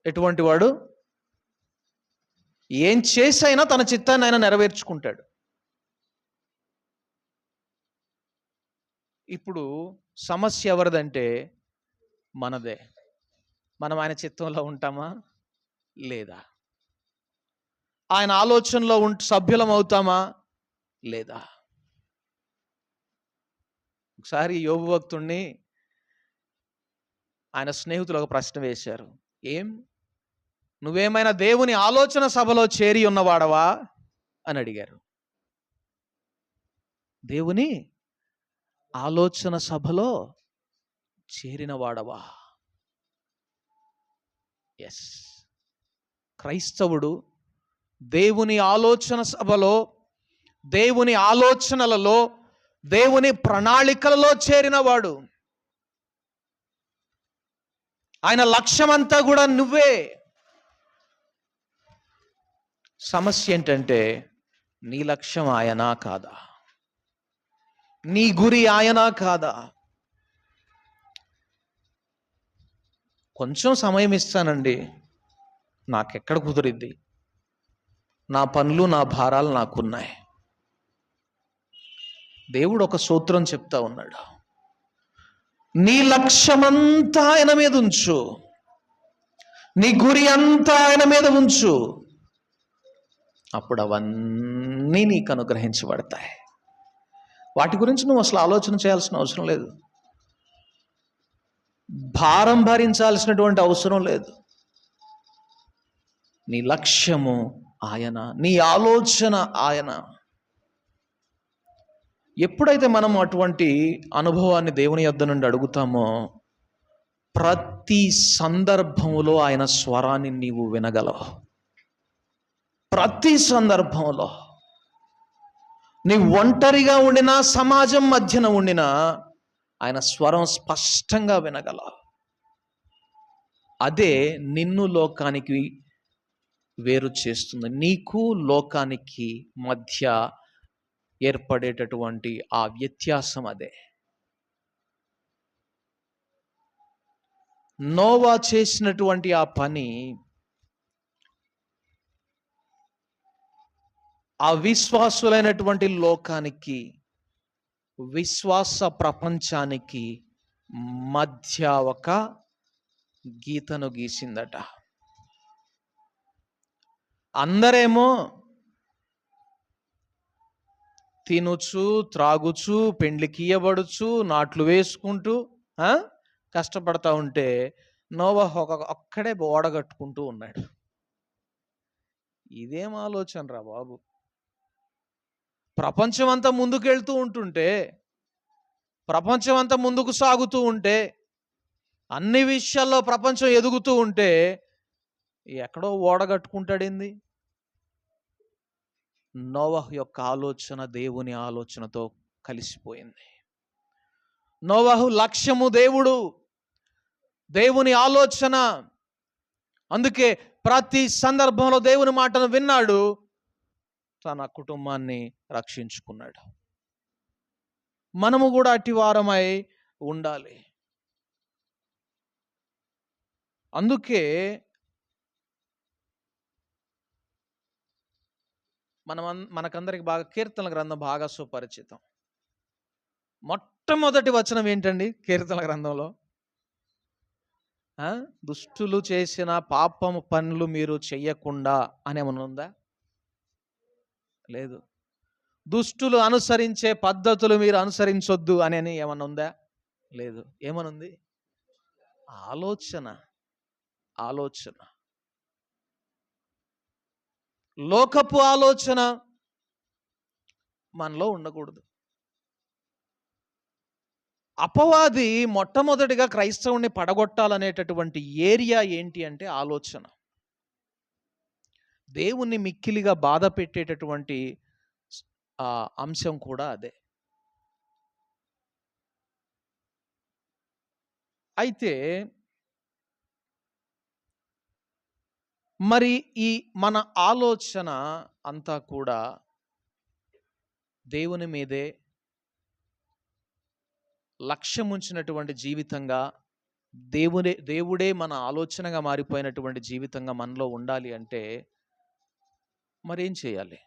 ఎటువంటి వాడు? ఏం చేసైనా తన చిత్తాన్ని ఆయన నెరవేర్చుకుంటాడు. ఇప్పుడు సమస్య ఎవరిదంటే మనదే. మనం ఆయన చిత్తంలో ఉంటామా లేదా? ఆయన ఆలోచనలో సభ్యులం అవుతామా లేదా? ఒకసారి యోబు భక్తుణ్ణి ఆయన స్నేహితులు ఒక ప్రశ్న వేశారు. నువ్వేమైనా దేవుని ఆలోచన సభలో చేరి ఉన్నవాడవా అని అడిగారు. దేవుని ఆలోచన సభలో చేరినవాడవా? ఎస్. క్రైస్తవుడు దేవుని ఆలోచన సభలో, దేవుని ఆలోచనలలో, దేవుని ప్రణాళికలలో చేరినవాడు. ఆయన లక్ష్యమంతా కూడా నువ్వే. సమస్య ఏంటంటే నీ లక్ష్యం ఆయనా కాదా? నీ గురి ఆయనా కాదా? కొంచెం సమయం ఇస్తానండి, నాకెక్కడ కుదిరిద్ది, నా పనులు నా భారాలు నాకున్నాయి. దేవుడు ఒక సూత్రం చెప్తా ఉన్నాడు, నీ లక్ష్యమంతా ఆయన మీద ఉంచు, నీ గురి అంతా ఆయన మీద ఉంచు, అప్పుడు అవన్నీ నీకు అనుగ్రహించబడతాయి. వాటి గురించి నువ్వు అసలు ఆలోచన చేయాల్సిన అవసరం లేదు, భారం భరించాల్సినటువంటి అవసరం లేదు. నీ లక్ష్యము ఆయన, నీ ఆలోచన ఆయన. ఎప్పుడైతే మనం అటువంటి అనుభవాన్ని దేవుని యొద్ద నుండి అడుగుతామో, ప్రతి సందర్భంలో ఆయన స్వరాన్ని నీవు వినగలవు. ప్రతి సందర్భంలో నీ ఒంటరిగా ఉండినా, సమాజం మధ్యన ఉండినా ఆయన స్వరం స్పష్టంగా వినగలవు. అదే నిన్ను లోకానికి వేరు చేస్తుంది. నీకు లోకానికి మధ్య ఏర్పడేటటువంటి ఆ వ్యత్యాసం అదే. నోవా చేసినటువంటి ఆ పని అవిశ్వాసులైనటువంటి లోకానికి, విశ్వాస ప్రపంచానికి మధ్య ఒక గీతను గీసిందట. అందరేమో తినుచు, త్రాగుచు, పెండ్లికి ఇయ్యబడుచు, నాట్లు వేసుకుంటూ కష్టపడతా ఉంటే నోవహు ఒక్కడే ఓడగట్టుకుంటూ ఉన్నాడు. ఇదేం ఆలోచన రా బాబు! ప్రపంచం అంతా ముందుకెళ్తూ ఉంటుంటే, ప్రపంచం అంతా ముందుకు సాగుతూ ఉంటే, అన్ని విషయాల్లో ప్రపంచం ఎదుగుతూ ఉంటే ఎక్కడో ఓడగట్టుకుంటాడేంది? నోవహు యొక్క ఆలోచన దేవుని ఆలోచనతో కలిసిపోయింది. నోవహు లక్ష్యము దేవుడు, దేవుని ఆలోచన. అందుకే ప్రతి సందర్భంలో దేవుని మాటను విన్నాడు, తన కుటుంబాన్ని రక్షించుకున్నాడు. మనము కూడా అట్టి వారమై ఉండాలి. అందుకే మనకందరికి బాగా కీర్తనల గ్రంథం బాగా సుపరిచితం. మొట్టమొదటి వచనం ఏంటండి కీర్తనల గ్రంథంలో? ఆ? దుష్టులు చేసిన పాపము పనులు మీరు చెయ్యకుండా అని ఏమన్నా ఉందా? లేదు. దుష్టులు అనుసరించే పద్ధతులు మీరు అనుసరించొద్దు అని ఏమన్నా ఉందా? లేదు. ఏమనుంది? ఆలోచన. ఆలోచన. లోకపు ఆలోచన మనలో ఉండకూడదు. అపవాది మొట్టమొదటిగా క్రైస్తవుని పడగొట్టాలనేటటువంటి ఏరియా ఏంటి అంటే ఆలోచన. దేవుణ్ణి మిక్కిలిగా బాధ పెట్టేటటువంటి అంశం కూడా అదే. అయితే మరి ఈ మన ఆలోచన అంతా కూడా దేవుని మీదే లక్ష్యం ఉంచినటువంటి జీవితంగా, దేవుడే మన ఆలోచనగా మారిపోయినటువంటి జీవితంగా మనలో ఉండాలి అంటే మరేం చేయాలి?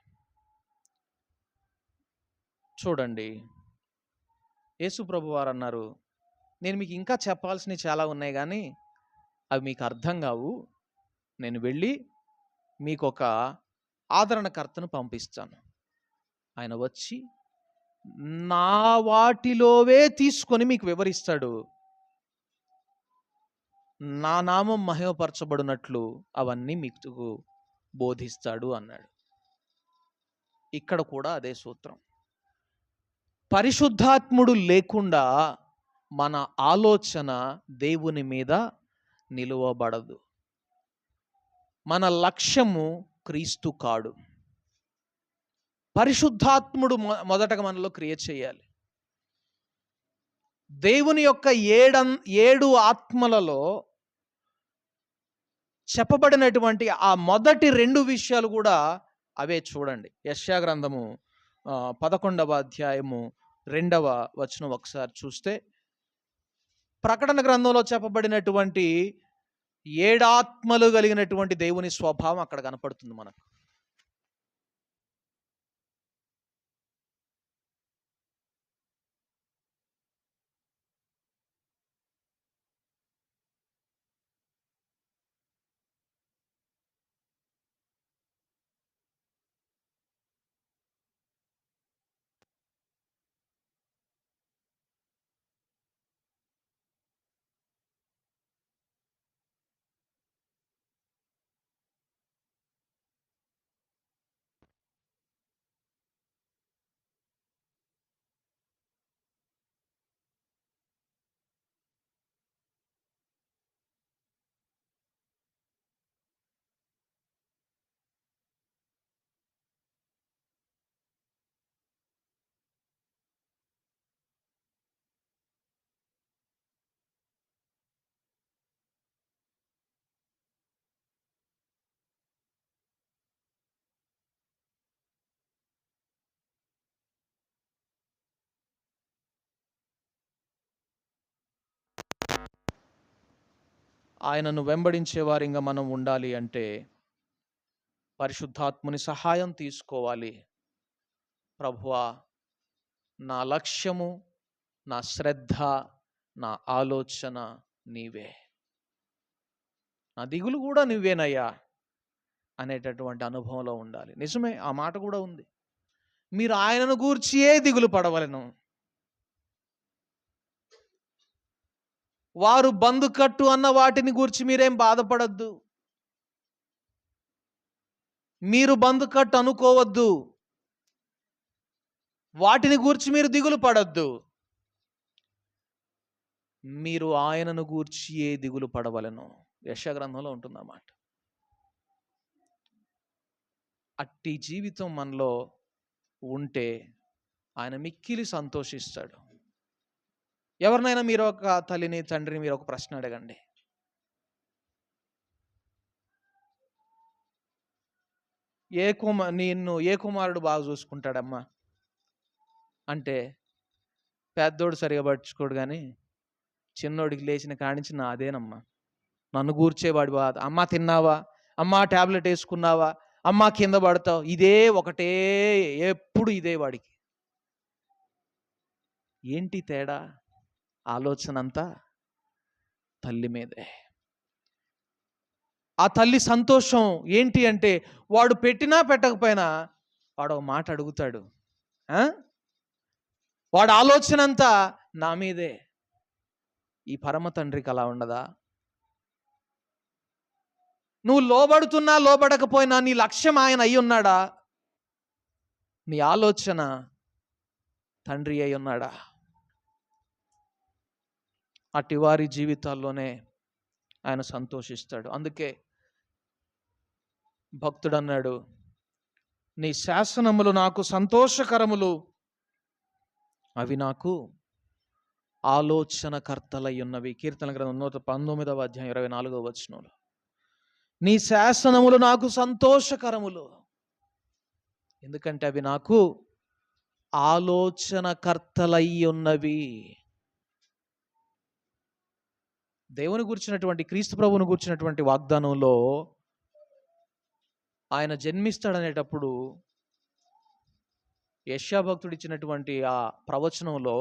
చూడండి, యేసు ప్రభు వారు అన్నారు, నేను మీకు ఇంకా చెప్పాల్సినవి చాలా ఉన్నాయి కానీ అవి మీకు అర్థం కావు. నేను వెళ్ళి మీకు ఒక ఆదరణకర్తను పంపిస్తాను. ఆయన వచ్చి నా వాటిలోవే తీసుకొని మీకు వివరిస్తాడు. నా నామం మహిమపరచబడినట్లు అవన్నీ మీకు బోధిస్తాడు అన్నాడు. ఇక్కడ కూడా అదే సూత్రం. పరిశుద్ధాత్ముడు లేకుండా మన ఆలోచన దేవుని మీద నిలువబడదు. మన లక్ష్యము క్రీస్తు కాడు. పరిశుద్ధాత్ముడు మొదటగా మనలో క్రియేట్ చేయాలి. దేవుని యొక్క 7 ఆత్మలలో చెప్పబడినటువంటి ఆ మొదటి 2 విషయాలు కూడా అవే. చూడండి, యెషయా గ్రంథము 11వ అధ్యాయము 2వ వచనం ఒకసారి చూస్తే, ప్రకటన గ్రంథంలో చెప్పబడినటువంటి 7 ఆత్మలు కలిగినటువంటి దేవుని స్వభావం అక్కడ కనపడుతుంది మనకు. ఆయనను వెంబడించే వారిగా మనం ఉండాలి అంటే పరిశుద్ధాత్ముని సహాయం తీసుకోవాలి. ప్రభువా, నా లక్ష్యము, నా శ్రద్ధ, నా ఆలోచన నీవే, నా దిగులు కూడా నువ్వేనయ్యా అనేటటువంటి అనుభవంలో ఉండాలి. నిజమే, ఆ మాట కూడా ఉంది. మీరు ఆయనను గూర్చియే దిగులు పడవలెను. వారు బందుకట్టు అన్న వాటిని గూర్చి మీరేం బాధపడద్దు. మీరు బందుకట్టు అనుకోవద్దు. వాటిని గూర్చి మీరు దిగులు పడద్దు. మీరు ఆయనను గూర్చియే దిగులు పడవలెను. యెషయా గ్రంథంలో ఉంటుందన్నమాట. అట్టి జీవితం మనలో ఉంటే ఆయన మిక్కిలి సంతోషిస్తాడు. ఎవరినైనా మీరు ఒక తల్లిని, తండ్రిని మీరు ఒక ప్రశ్న అడగండి, నిన్ను ఏ కుమారుడు బాగా చూసుకుంటాడమ్మా అంటే, పెద్దోడు సరిగా పట్టించుకోడు కానీ చిన్నోడికి లేచిన కానించి నాదేనమ్మా, నన్ను గూర్చేవాడు బాధ. అమ్మా తిన్నావా, అమ్మా ట్యాబ్లెట్ వేసుకున్నావా, అమ్మా కింద పడతావు, ఇదే ఒకటే, ఎప్పుడు ఇదే వాడికి. ఏంటి తేడా? ఆలోచన అంతా తల్లి మీదే. ఆ తల్లి సంతోషం ఏంటి అంటే, వాడు పెట్టినా పెట్టకపోయినా వాడు ఒక మాట అడుగుతాడు. వాడి ఆలోచన అంతా నా మీదే. ఈ పరమ తండ్రికి అలా ఉండదా? నువ్వు లోబడుతున్నా లోబడకపోయినా నీ లక్ష్యం ఆయన అయి ఉన్నాడా? నీ ఆలోచన తండ్రి అయి ఉన్నాడా? అట్టి వారి జీవితాల్లోనే ఆయన సంతోషిస్తాడు. అందుకే భక్తుడు అన్నాడు, నీ శాసనములు నాకు సంతోషకరములు, అవి నాకు ఆలోచనకర్తలై ఉన్నవి. కీర్తన గ్రంథం 119వ అధ్యాయం 24వ వచనంలో, నీ శాసనములు నాకు సంతోషకరములు, ఎందుకంటే అవి నాకు ఆలోచనకర్తలై ఉన్నవి. దేవుని గురించినటువంటి, క్రీస్తు ప్రభువును గురించినటువంటి వాగ్దానంలో ఆయన జన్మిస్తాడనేటప్పుడు యెషయా భక్తుడు ఇచ్చినటువంటి ఆ ప్రవచనంలో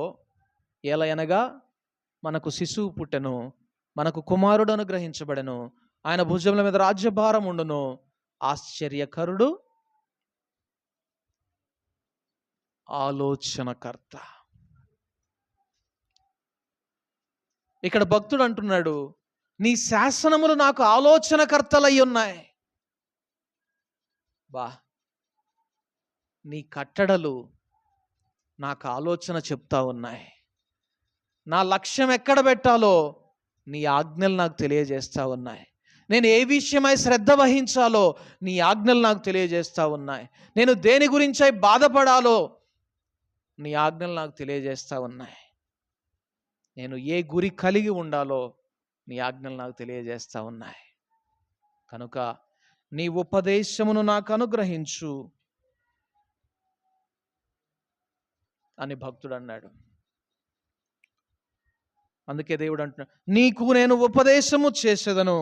ఏలయనగా మనకు శిశువు పుట్టెను, మనకు కుమారుడు అనుగ్రహించబడెను, ఆయన భుజముల మీద రాజ్యభారం ఉండును, ఆశ్చర్యకరుడు, ఆలోచనకర్త. ఇక్కడ భక్తుడు అంటున్నాడు, నీ శాసనములు నాకు ఆలోచనకర్తలై ఉన్నాయి. నీ కట్టడలు నాకు ఆలోచన చెప్తా ఉన్నాయి. నా లక్ష్యం ఎక్కడ పెట్టాలో నీ ఆజ్ఞలు నాకు తెలియజేస్తా ఉన్నాయి. నేను ఏ విషయమై శ్రద్ధ వహించాలో నీ ఆజ్ఞలు నాకు తెలియజేస్తా ఉన్నాయి. నేను దేని గురించై బాధపడాలో నీ ఆజ్ఞలు నాకు తెలియజేస్తా ఉన్నాయి. నేను ఏ గురి కలిగి ఉండాలో నీ ఆజ్ఞలు నాకు తెలియజేస్తా ఉన్నాయి. కనుక నీ ఉపదేశమును నాకు అనుగ్రహించు అని భక్తుడు అన్నాడు. అందుకే దేవుడు అంటున్నాడు, నీకు నేను ఉపదేశము చేసేదను,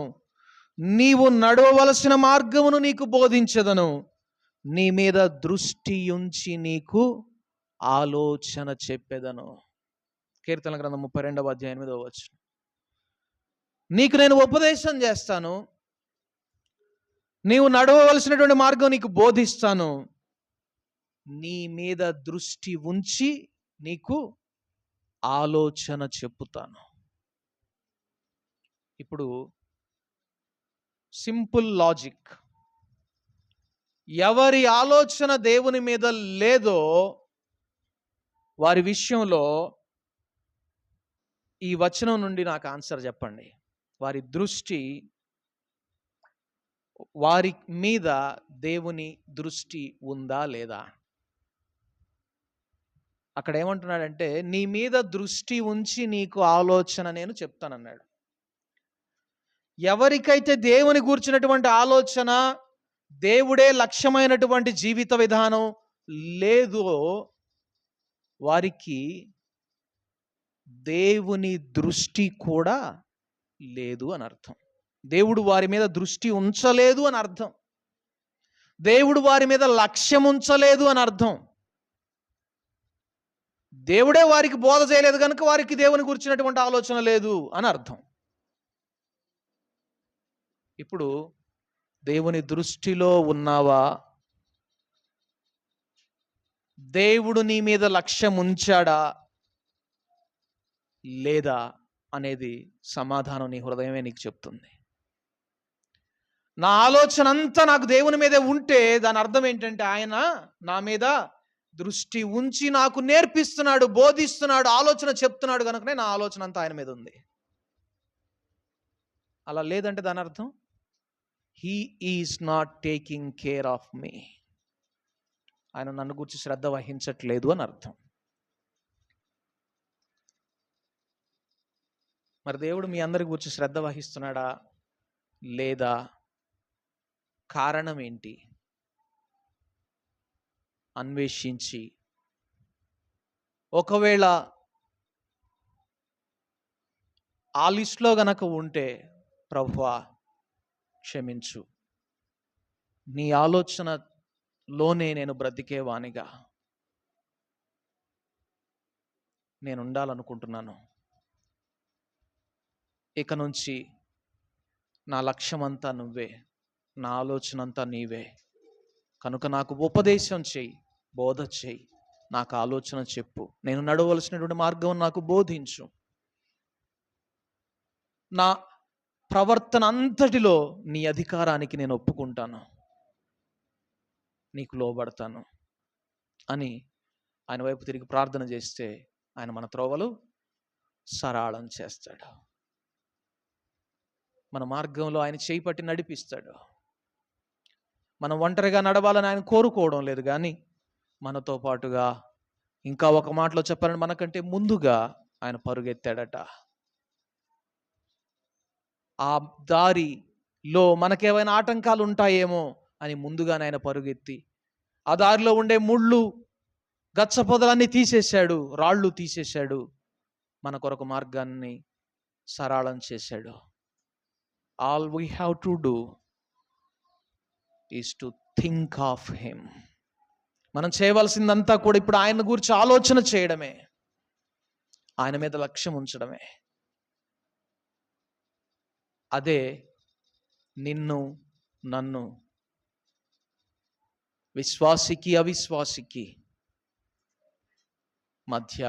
నీవు నడవవలసిన మార్గమును నీకు బోధించెదను, నీ మీద దృష్టి ఉంచి నీకు ఆలోచన చెప్పెదను. కీర్తన గ్రంథం 32వ అధ్యాయం 8వ వచనం. నీకు నేను ఉపదేశం చేస్తాను, నీవు నడవవలసినటువంటి మార్గం నీకు బోధిస్తాను, నీ మీద దృష్టి ఉంచి నీకు ఆలోచన చెప్పుతాను. ఇప్పుడు సింపుల్ లాజిక్, ఎవరి ఆలోచన దేవుని మీద లేదో వారి విషయంలో ఈ వచనం నుండి నాకు ఆన్సర్ చెప్పండి. వారి దృష్టి, వారి మీద దేవుని దృష్టి ఉందా లేదా? అక్కడ ఏమంటున్నాడంటే, నీ మీద దృష్టి ఉంచి నీకు ఆలోచన నేను చెప్తానన్నాడు. ఎవరికైతే దేవుని గూర్చినటువంటి ఆలోచన, దేవుడే లక్ష్యమైనటువంటి జీవిత విధానం లేదో వారికి దేవుని దృష్టి కూడా లేదు అని అర్థం. దేవుడు వారి మీద దృష్టి ఉంచలేదు అని అర్థం. దేవుడు వారి మీద లక్ష్యం ఉంచలేదు అని అర్థం. దేవుడే వారికి బోధ చేయలేదు కనుక వారికి దేవుని గురించినటువంటి ఆలోచన లేదు అని అర్థం. ఇప్పుడు దేవుని దృష్టిలో ఉన్నావా? దేవుడు నీ మీద లక్ష్యం ఉంచాడా లేదా అనేది సమాధానం నీ హృదయమే నీకు చెప్తుంది. నా ఆలోచన అంతా నాకు దేవుని మీదే ఉంటే దాని అర్థం ఏంటంటే, ఆయన నా మీద దృష్టి ఉంచి నాకు నేర్పిస్తున్నాడు, బోధిస్తున్నాడు, ఆలోచన చెప్తున్నాడు కనుకనే నా ఆలోచన అంతా ఆయన మీద ఉంది. అలా లేదంటే దాని అర్థం, he is not taking care of me, ఆయన నన్ను గురించి శ్రద్ధ వహించట్లేదు అని అర్థం. మరి దేవుడు మీ అందరి గురించి శ్రద్ధ వహిస్తున్నాడా లేదా? కారణం ఏంటి? అన్వేషించి, ఒకవేళ ఆ లిస్ట్లో గనక ఉంటే, ప్రభువా క్షమించు, నీ ఆలోచనలోనే నేను బ్రతికేవానిగా నేను ఉండాలనుకుంటున్నాను. ఇక నుంచి నా లక్ష్యం అంతా నువ్వే, నా ఆలోచన అంతా నీవే. కనుక నాకు ఉపదేశం చెయ్యి, బోధ చెయ్యి, నాకు ఆలోచన చెప్పు, నేను నడవలసినటువంటి మార్గం నాకు బోధించు. నా ప్రవర్తన అంతటిలో నీ అధికారానికి నేను ఒప్పుకుంటాను, నీకు లోబడతాను అని ఆయన వైపు తిరిగి ప్రార్థన చేస్తే ఆయన మన త్రోవలు సరళం చేస్తాడు. మన మార్గంలో ఆయన చేయి పట్టి నడిపిస్తాడు. మనం ఒంటరిగా నడవాలని ఆయన కోరుకోవడం లేదు, కానీ మనతో పాటుగా, ఇంకా ఒక మాటలో చెప్పాలని మనకంటే ముందుగా ఆయన పరుగెత్తాడట. ఆ దారిలో మనకేమైనా ఆటంకాలు ఉంటాయేమో అని ముందుగానే ఆయన పరుగెత్తి ఆ దారిలో ఉండే ముళ్ళు గచ్చ పొదలన్నీ తీసేశాడు, రాళ్ళు తీసేశాడు, మన కొరకు మార్గాన్ని సరళం చేశాడు. All we have to do is to think of him. మనం చేయవలసిందంతా కూడా ఇప్పుడు ఆయన గురించి ఆలోచన చేయడమే, ఆయన మీద లక్ష్యం ఉంచడమే. అదే నిన్ను నన్ను విశ్వాసికి అవిశ్వాసికి మధ్య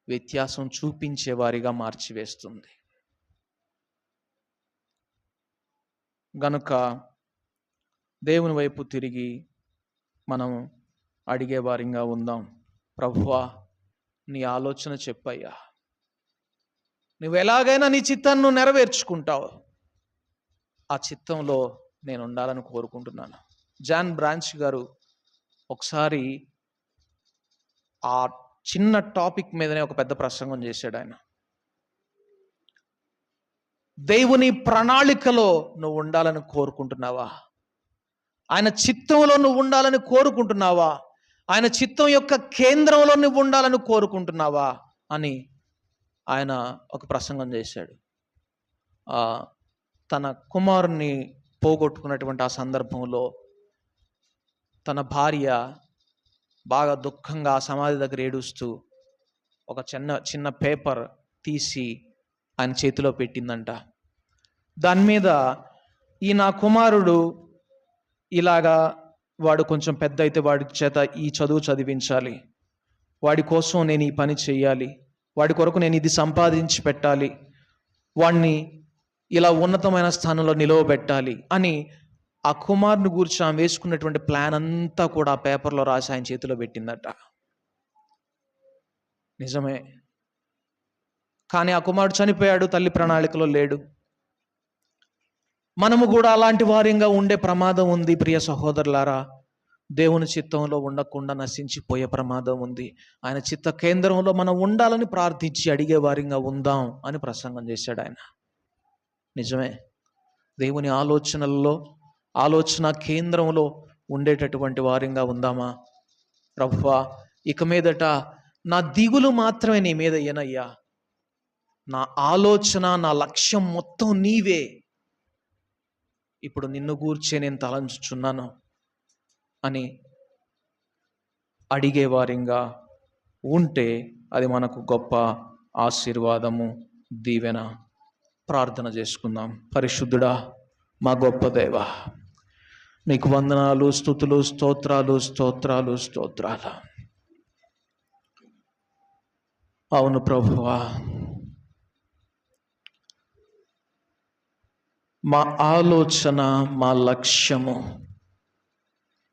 వ్యత్యాసం చూపించేవారిగా మార్చివేస్తుంది. గనుక దేవుని వైపు తిరిగి మనం అడిగేవారిగా ఉందాం. ప్రభువా, నీ ఆలోచన చెప్పయ్యా, నువ్వు ఎలాగైనా నీ చిత్తాన్ని నెరవేర్చుకుంటావు, ఆ చిత్తంలో నేను ఉండాలని కోరుకుంటున్నాను. జాన్ బ్రాంచ్ గారు ఒకసారి ఆ చిన్న టాపిక్ మీదనే ఒక పెద్ద ప్రసంగం చేశాడు. ఆయన దేవుని ప్రణాళికలో నువ్వు ఉండాలని కోరుకుంటున్నావా? ఆయన చిత్తంలో నువ్వు ఉండాలని కోరుకుంటున్నావా? ఆయన చిత్తం యొక్క కేంద్రంలో నువ్వు ఉండాలని కోరుకుంటున్నావా అని ఆయన ఒక ప్రసంగం చేశాడు. తన కుమారుని పోగొట్టుకున్నటువంటి ఆ సందర్భంలో తన భార్య బాగా దుఃఖంగా ఆ సమాధి దగ్గర ఏడుస్తూ ఒక చిన్న పేపర్ తీసి ఆయన చేతిలో పెట్టిందంట. దాని మీద, ఈ నా కుమారుడు ఇలాగా, వాడు కొంచెం పెద్ద అయితే వాడి చేత ఈ చదువు చదివించాలి, వాడి కోసం నేను ఈ పని చెయ్యాలి, వాడి కొరకు నేను ఇది సంపాదించి పెట్టాలి, వాడిని ఇలా ఉన్నతమైన స్థానంలో నిలవబెట్టాలి అని ఆ కుమారుని గురించి ఆమె వేసుకున్నటువంటి ప్లాన్ అంతా కూడా ఆ పేపర్లో రాసి ఆయన చేతిలో పెట్టిందట. నిజమే. కానీ ఆ కుమారుడు చనిపోయాడు, తల్లి ప్రణాళికలో లేడు. మనము కూడా అలాంటి వారిగా ఉండే ప్రమాదం ఉంది ప్రియ సహోదరులారా. దేవుని చిత్తంలో ఉండకుండా నశించిపోయే ప్రమాదం ఉంది. ఆయన చిత్త కేంద్రంలో మనం ఉండాలని ప్రార్థించి అడిగే వారిగా ఉందాం అని ప్రసంగం చేశాడు ఆయన. నిజమే. దేవుని ఆలోచనల్లో, ఆలోచన కేంద్రంలో ఉండేటటువంటి వారిగా ఉందామా? ప్రభువా, ఇక మీదట నా దిగులు మాత్రమే నీ మీద ఏనయ్యా, నా ఆలోచన, నా లక్ష్యం మొత్తం నీవే. ఇప్పుడు నిన్ను గూర్చే నేను తలంచుచున్నాను అని అడిగేవారిగా ఉంటే అది మనకు గొప్ప ఆశీర్వాదము, దీవెన. ప్రార్థన చేసుకుందాం. పరిశుద్ధుడా, మా గొప్ప దేవా, నీకు వందనాలు, స్తుతులు, స్తోత్రాలు, స్తోత్రాలు, స్తోత్రాలు. అవును ప్రభువా, మా ఆలోచన, మా లక్ష్యము,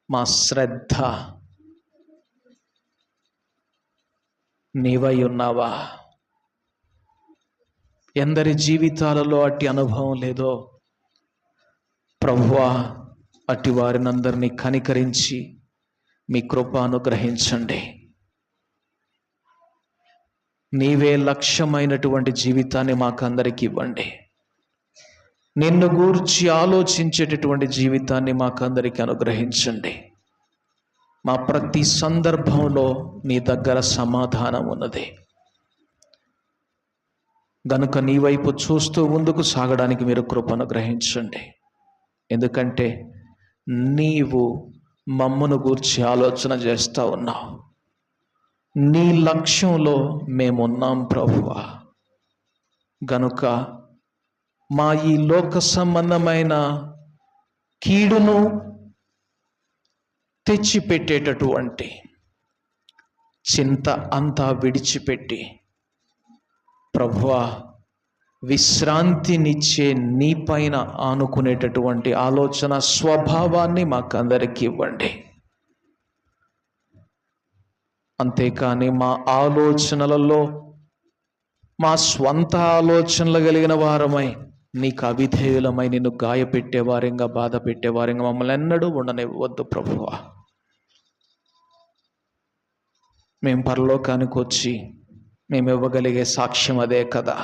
మా శ్రద్ధ నీవై ఉన్నావా? ఎందరి జీవితాలలో అట్టి అనుభవం లేదో ప్రభువా, అట్టి వారినందరినీ కనికరించి మీ కృప అనుగ్రహించండి. నీవే లక్ష్యమైనటువంటి జీవితాన్ని మాకందరికి ఇవ్వండి. నిన్ను గూర్చి ఆలోచించేటటువంటి జీవితాన్ని మాకందరికి అనుగ్రహించండి. మా ప్రతి సందర్భంలో నీ దగ్గర సమాధానం ఉన్నది గనుక నీ వైపు చూస్తూ ముందుకు సాగడానికి మీరు కృప అనుగ్రహించండి. ఎందుకంటే నీవు మమ్మను గూర్చి ఆలోచన చేస్తూ ఉన్నావు. నీ లక్ష్యంలో మేమున్నాం ప్రభువా. గనుక మా ఈ లోక సంబంధమైన కీడును తెచ్చిపెట్టేటటువంటి చింత అంతా విడిచిపెట్టి ప్రభువా విశ్రాంతినిచ్చే నీ పైన ఆనుకునేటటువంటి ఆలోచన స్వభావాన్ని మాకందరికీ ఇవ్వండి. అంతేకాని మా ఆలోచనలలో మా స్వంత ఆలోచనలు కలిగిన వారమై నీకు అవిధేయులమై నిన్ను గాయపెట్టేవారంగా బాధ పెట్టేవారంగా మమ్మల్ని ఎన్నడూ ఉండనివ్వద్దు ప్రభువా. మేము పరలోకానికి వచ్చి మేము ఇవ్వగలిగే సాక్ష్యం అదే కదా.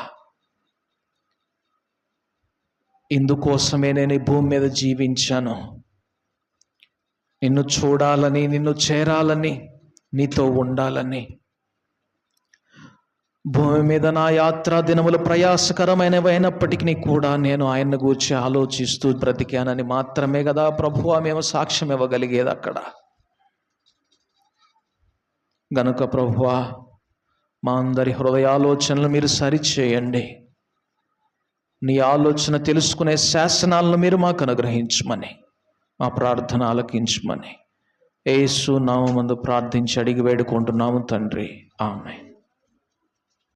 ఇందుకోసమే నేను ఈ భూమి మీద జీవించాను, నిన్ను చూడాలని, నిన్ను చేరాలని, నీతో ఉండాలని. భూమి మీద నా యాత్రా దినములు ప్రయాసకరమైనవైనప్పటికీ కూడా నేను ఆయన్ని గూర్చి ఆలోచిస్తూ బ్రతికానని మాత్రమే కదా ప్రభువా మేము సాక్ష్యం ఇవ్వగలిగేది అక్కడ. గనుక ప్రభువా మా అందరి హృదయాలోచనలు మీరు సరిచేయండి. నీ ఆలోచన తెలుసుకునే శాసనాలను మీరు మాకు అనుగ్రహించమని, మా ప్రార్థన ఆలకించమని యేసు నామమునందు ప్రార్థించి అడిగి వేడుకుంటున్నాము తండ్రి. ఆమేన్.